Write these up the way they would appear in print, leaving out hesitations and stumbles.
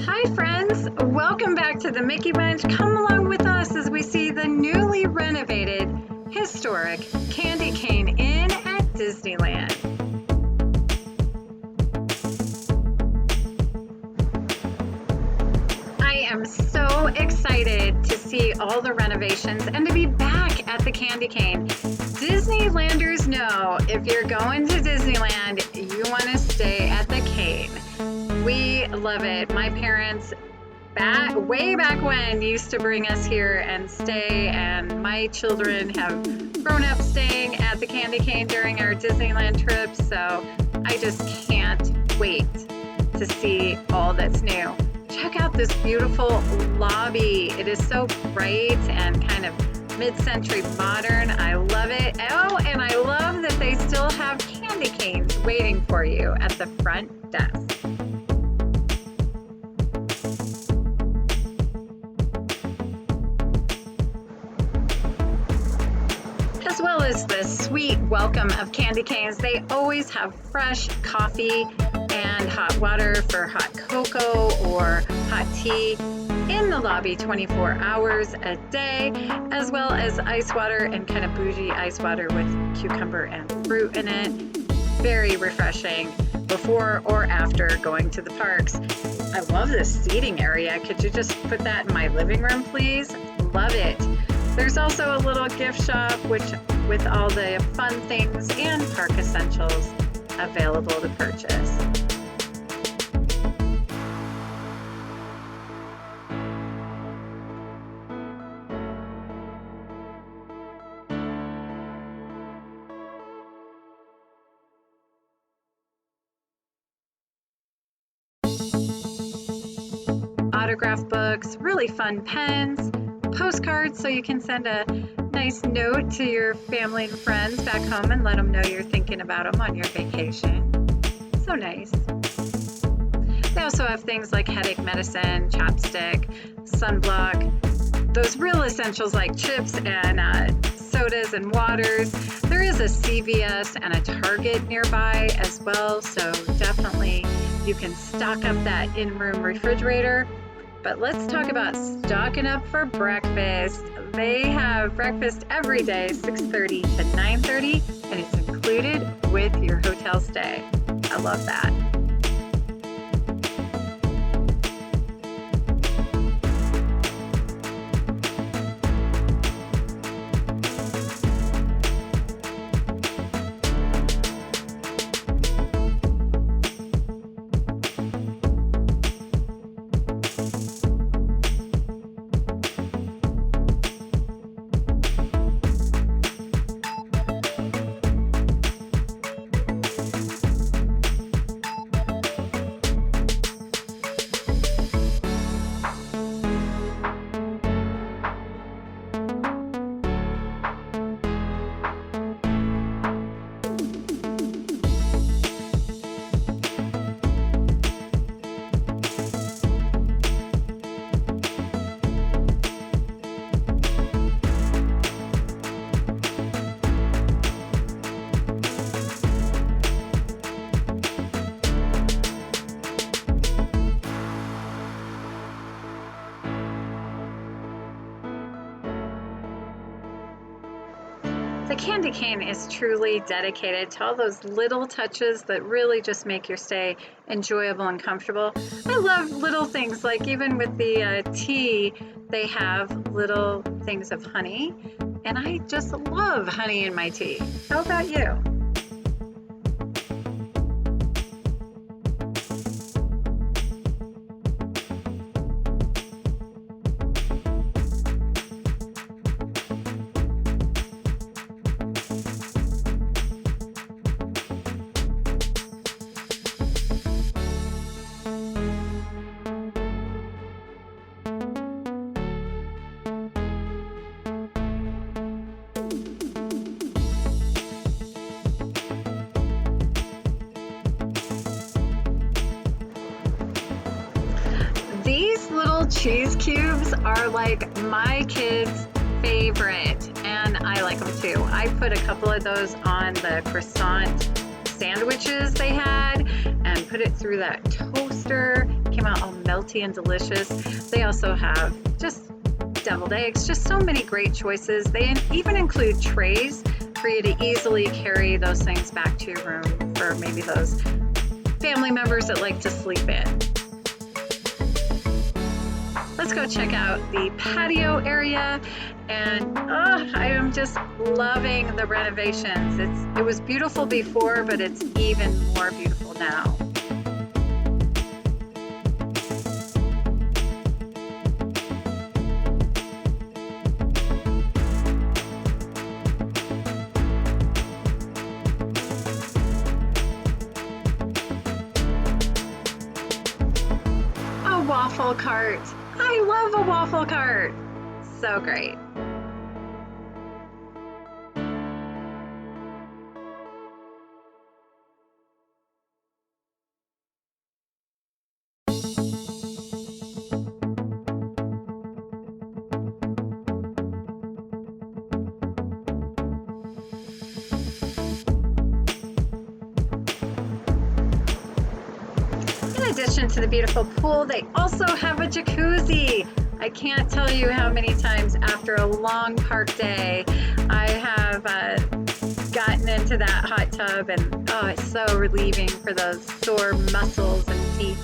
Hi friends, welcome back to the Mickey Bunch. Come along with us as we see the newly renovated historic Candy Cane Inn at Disneyland. I am so excited to see all the renovations and to be back at the Candy Cane. Disneylanders know if you're going to Disneyland, you want to stay at the Cane. We love it. My parents, way back when, used to bring us here and stay, and my children have grown up staying at the Candy Cane during our Disneyland trips, so I just can't wait to see all that's new. Check out this beautiful lobby. It is so bright and kind of mid-century modern. I love it. Oh, and I love that they still have candy canes waiting for you at the front desk. As well as the sweet welcome of candy canes, they always have fresh coffee and hot water for hot cocoa or hot tea in the lobby 24 hours a day, as well as ice water and kind of bougie ice water with cucumber and fruit in it. Very refreshing before or after going to the parks. I love this seating area. Could you just put that in my living room, please? Love it. There's also a little gift shop with all the fun things and park essentials available to purchase. Autograph books, really fun pens, postcards so you can send a nice note to your family and friends back home and let them know you're thinking about them on your vacation. So nice. They also have things like headache medicine, chapstick, sunblock, those real essentials like chips and sodas and waters. There is a CVS and a Target nearby as well, so definitely you can stock up that in-room refrigerator. But let's talk about stocking up for breakfast. They have breakfast every day, 6:30 to 9:30, and it's included with your hotel stay. I love that. The Candy Cane is truly dedicated to all those little touches that really just make your stay enjoyable and comfortable. I love little things, like even with the tea, they have little things of honey, and I just love honey in my tea. How about you? These little cheese cubes are like my kids' favorite, and I like them too. I put a couple of those on the croissant sandwiches they had and put it through that toaster, came out all melty and delicious. They also have just deviled eggs, just so many great choices. They even include trays for you to easily carry those things back to your room for maybe those family members that like to sleep in. Let's go check out the patio area, and I am just loving the renovations. It was beautiful before, but it's even more beautiful now. A waffle cart. I love a waffle cart. So great. In addition to the beautiful pool, they also have a jacuzzi. I can't tell you how many times after a long park day I have gotten into that hot tub, and it's so relieving for those sore muscles and feet.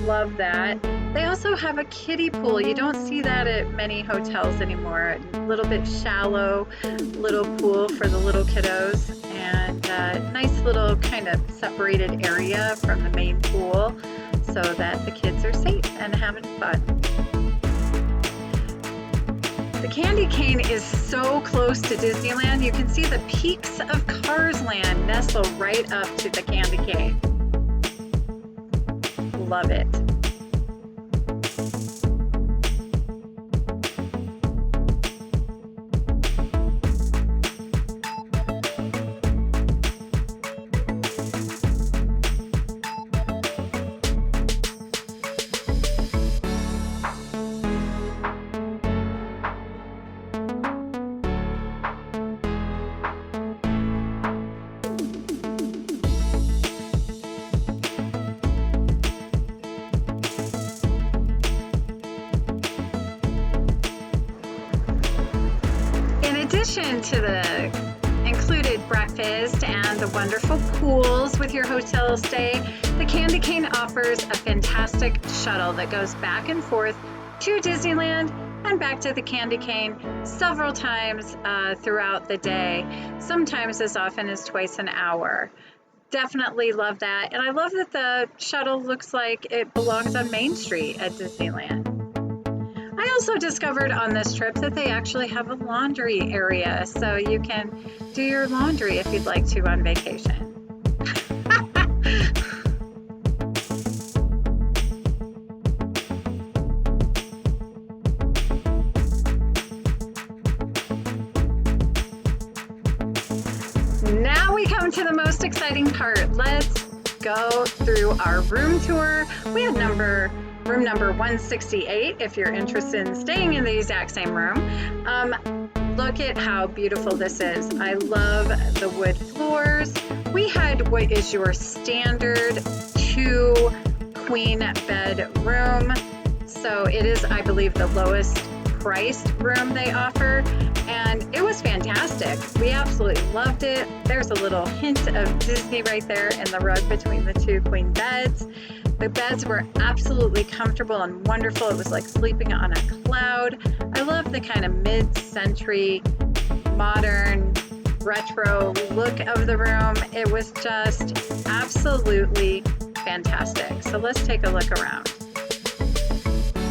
Love that. They also have a kiddie pool. You don't see that at many hotels anymore. A little bit shallow little pool for the little kiddos, and nice little kind of separated area from the main pool so that the kids are safe and having fun. The candy cane is so close to Disneyland. You can see the peaks of Cars Land nestle right up to the candy cane. Love it. In addition to the included breakfast and the wonderful pools with your hotel stay, the candy cane offers a fantastic shuttle that goes back and forth to Disneyland and back to the candy cane several times throughout the day, sometimes as often as twice an hour. Definitely love that. And I love that the shuttle looks like it belongs on Main Street at Disneyland. I also discovered on this trip that they actually have a laundry area, so you can do your laundry if you'd like to on vacation. Now we come to the most exciting part. Let's go through our room tour. We had room number 168 if you're interested in staying in the exact same room. Look at how beautiful this is. I love the wood floors. We had what is your standard 2 queen bed room. So it is, I believe, the lowest priced room they offer, and it was fantastic. We absolutely loved it. There's a little hint of Disney right there in the rug between the 2 queen beds. The beds were absolutely comfortable and wonderful. It was like sleeping on a cloud. I love the kind of mid-century, modern, retro look of the room. It was just absolutely fantastic. So let's take a look around.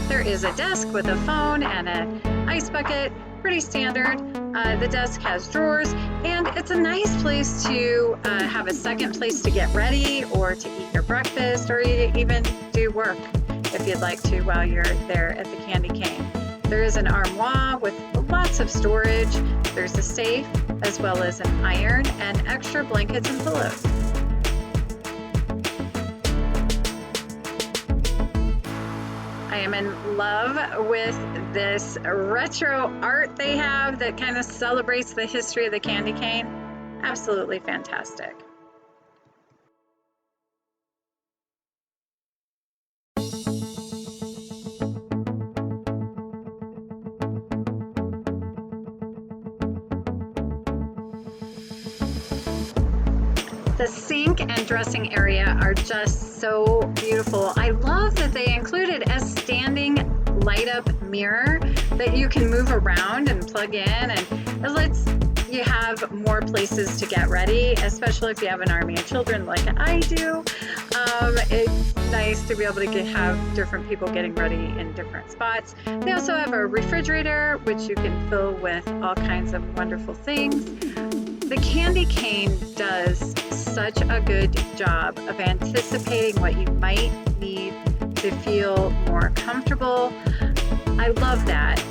There is a desk with a phone and an ice bucket, pretty standard. The desk has drawers, and it's a nice place to have a second place to get ready or to eat your breakfast, or even do work if you'd like to while you're there at the candy cane. There is an armoire with lots of storage. There's a safe, as well as an iron and extra blankets and pillows. I am in love with this retro art they have that kind of celebrates the history of the candy cane. Absolutely fantastic. The sink and dressing area are just so beautiful. I love that they included a standing light up mirror that you can move around and plug in, and it lets you have more places to get ready, especially if you have an army of children like I do. It's nice to be able to have different people getting ready in different spots. They also have a refrigerator, which you can fill with all kinds of wonderful things. The candy cane does such a good job of anticipating what you might need to feel more comfortable. I love that.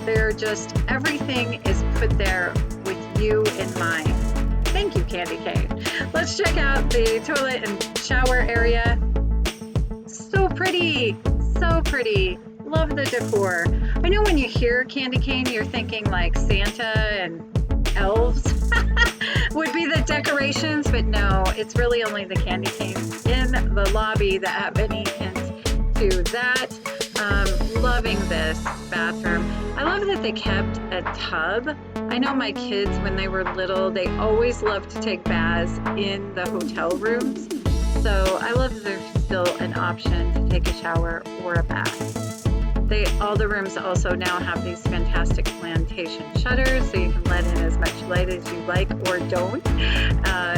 Everything is put there with you in mind. Thank you, Candy Cane. Let's check out the toilet and shower area. So pretty, so pretty. Love the decor. I know when you hear candy cane, you're thinking like Santa and elves would be the decorations, but no, it's really only the candy canes in the lobby that have any hint to that. Loving this bathroom. I love that they kept a tub. I know my kids, when they were little, they always loved to take baths in the hotel rooms. So I love that there's still an option to take a shower or a bath. All the rooms also now have these fantastic plantation shutters, so you can let in as much light as you like or don't.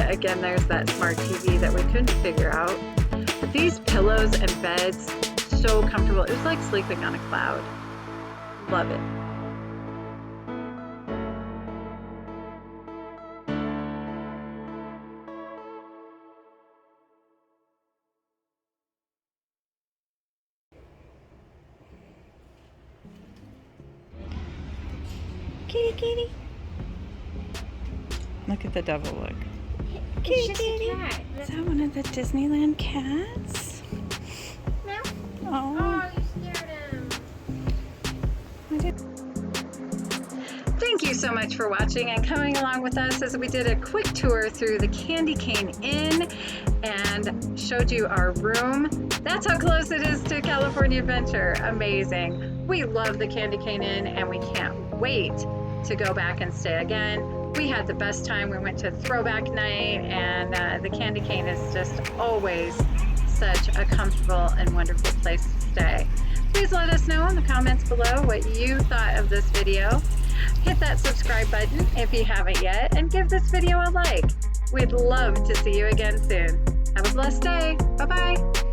Again, there's that smart TV that we couldn't figure out. But these pillows and beds, so comfortable. It was like sleeping on a cloud. Love it. Kitty, kitty. Look at the devil look. Kitty, It's just kitty. a cat. Is that one of the Disneyland cats? No? Oh. Oh, you scared him. Thank you so much for watching and coming along with us as we did a quick tour through the Candy Cane Inn and showed you our room. That's how close it is to California Adventure. Amazing. We love the Candy Cane Inn and we can't wait to go back and stay again. We had the best time. We went to throwback night, and the Candy Cane is just always such a comfortable and wonderful place to stay. Please let us know in the comments below what you thought of this video. Hit that subscribe button if you haven't yet, and give this video a like. We'd love to see you again soon. Have a blessed day. Bye-bye.